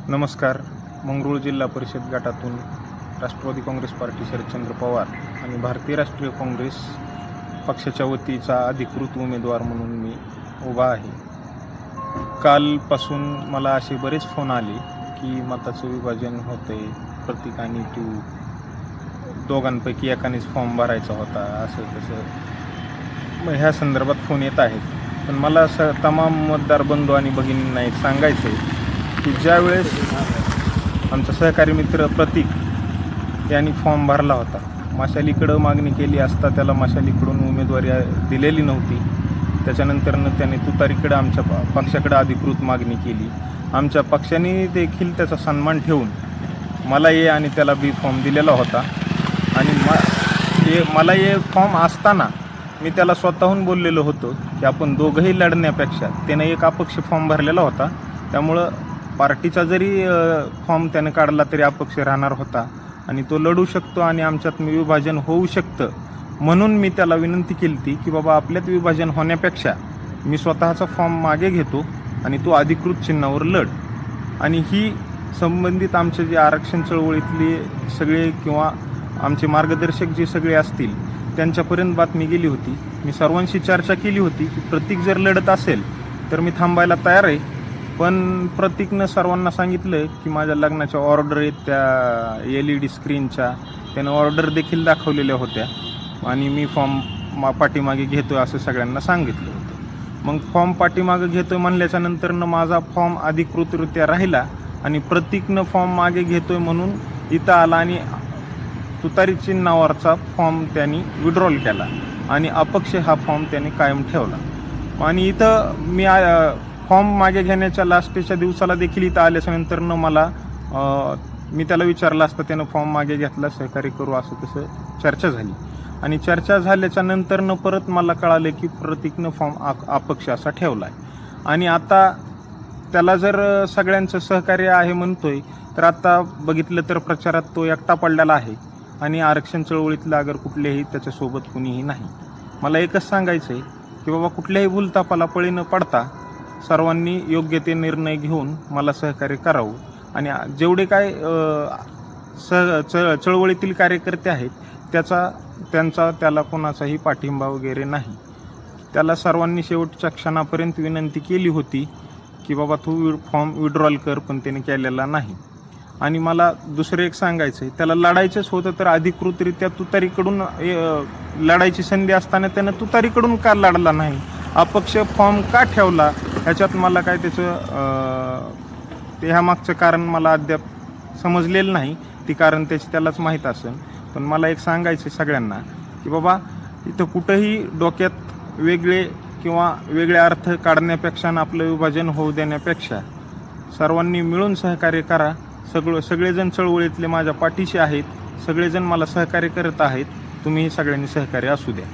नमस्कार. मंगरुळ जिल्हा परिषद गटातून राष्ट्रवादी काँग्रेस पार्टी शरदचंद्र पवार आणि भारतीय राष्ट्रीय काँग्रेस पक्षाच्या वतीचा अधिकृत उमेदवार म्हणून मी उभा आहे. कालपासून मला असे बरेच फोन आले की मताचं विभाजन होतंय, प्रत्येकाने तू दोघांपैकी एकानेच फॉर्म भरायचा होता, असं तसं. मग ह्या संदर्भात फोन येत आहेत. पण मला असं तमाम मतदार बंधू आणि भगिनींना एक सांगायचं आहे की ज्यावेळेस आमचा सहकारी मित्र प्रतीक यांनी फॉर्म भरला होता, मशालीकडं मागणी केली असता त्याला मशालीकडून उमेदवारी दिलेली नव्हती. त्याच्यानंतरनं त्याने तुतारीकडं आमच्या पक्षाकडं अधिकृत मागणी केली. आमच्या पक्षाने देखील त्याचा सन्मान ठेवून मला ए आणि त्याला बी फॉर्म दिलेला होता. आणि मला ए फॉर्म असताना मी त्याला स्वतःहून बोललेलं होतं की आपण दोघंही लढण्यापेक्षा त्यानं एक अपक्ष फॉर्म भरलेला होता, त्यामुळं पार्टीचा जरी फॉर्म त्यानं काढला तरी अपक्ष राहणार होता आणि तो लढू शकतो आणि आमच्यात विभाजन होऊ शकतं. म्हणून मी त्याला विनंती केली होती की बाबा आपल्यात विभाजन होण्यापेक्षा मी स्वतःचा फॉर्म मागे घेतो आणि तो अधिकृत चिन्हावर लढ. आणि ही संबंधित आमचे जे आरक्षण चळवळीतले सगळे किंवा आमचे मार्गदर्शक जे सगळे असतील त्यांच्यापर्यंत बातमी गेली होती. मी सर्वांशी चर्चा केली होती की प्रतीक जर लढत असेल तर मी थांबायला तयार आहे. पण प्रतीकनं सर्वांना सांगितलं की माझ्या लग्नाच्या ऑर्डर आहेत त्या LED स्क्रीनच्या, त्यानं ऑर्डर देखील दाखवलेल्या होत्या आणि मी फॉर्म पाठीमागे घेतो आहे असं सगळ्यांना सांगितलं होतं. मग फॉर्म पाठीमागे घेतो आहे म्हणल्याच्या नंतरनं माझा फॉर्म अधिकृतरित्या राहिला आणि प्रतीकनं फॉर्म मागे घेतो आहे म्हणून इथं आला आणि तुतारी चिन्हावरचा फॉर्म त्यांनी विड्रॉल केला आणि अपक्ष हा फॉर्म त्यांनी कायम ठेवला. आणि इथं मी फॉर्म मागे घेण्याच्या लास्टच्या दिवसाला देखील इथं आल्याच्यानंतरनं मी त्याला विचारलं असतं, त्यानं फॉर्म मागे घेतला, सहकार्य करू असं तसं चर्चा झाली. आणि चर्चा झाल्याच्या नंतरनं परत मला कळालं की प्रतीकनं फॉर्म अपक्ष असा ठेवला आहे. आणि आता त्याला जर सगळ्यांचं सहकार्य आहे म्हणतोय तर आता बघितलं तर प्रचारात तो एकटा पडलेला आहे आणि आरक्षण चळवळीतलं अगर कुठलेही त्याच्यासोबत कुणीही नाही. मला एकच सांगायचं आहे की बाबा कुठल्याही भूलतापाला पळी न पडता सर्वांनी योग्य ते निर्णय घेऊन मला सहकार्य करावं. आणि जेवढे काय चळवळीतील कार्यकर्ते आहेत त्याला कोणाचाही पाठिंबा वगैरे नाही. त्याला सर्वांनी शेवटच्या क्षणापर्यंत विनंती केली होती की बाबा तू फॉर्म विड्रॉल कर, पण त्याने केलेला नाही. आणि मला दुसरं एक सांगायचं आहे, त्याला लढायचंच होतं तर अधिकृतरित्या तुतारीकडून लढायची संधी असताना त्यानं तुतारीकडून का लढला नाही, अपक्ष फॉर्म का ठेवला, ह्याच्यात मला काय त्याचं ह्या मागचं कारण मला अद्याप समजलेलं नाही. ती कारण त्यालाच माहीत असेल. पण मला एक सांगायचं सगळ्यांना की बाबा इथं कुठंही डोक्यात वेगळे अर्थ काढण्यापेक्षा आणि आपलं विभाजन होऊ देण्यापेक्षा सर्वांनी मिळून सहकार्य करा. सगळेजण चळवळीतले माझ्या पाठीशी आहेत, सगळेजण मला सहकार्य करत आहेत. तुम्ही सगळ्यांनी सहकार्य असू द्या.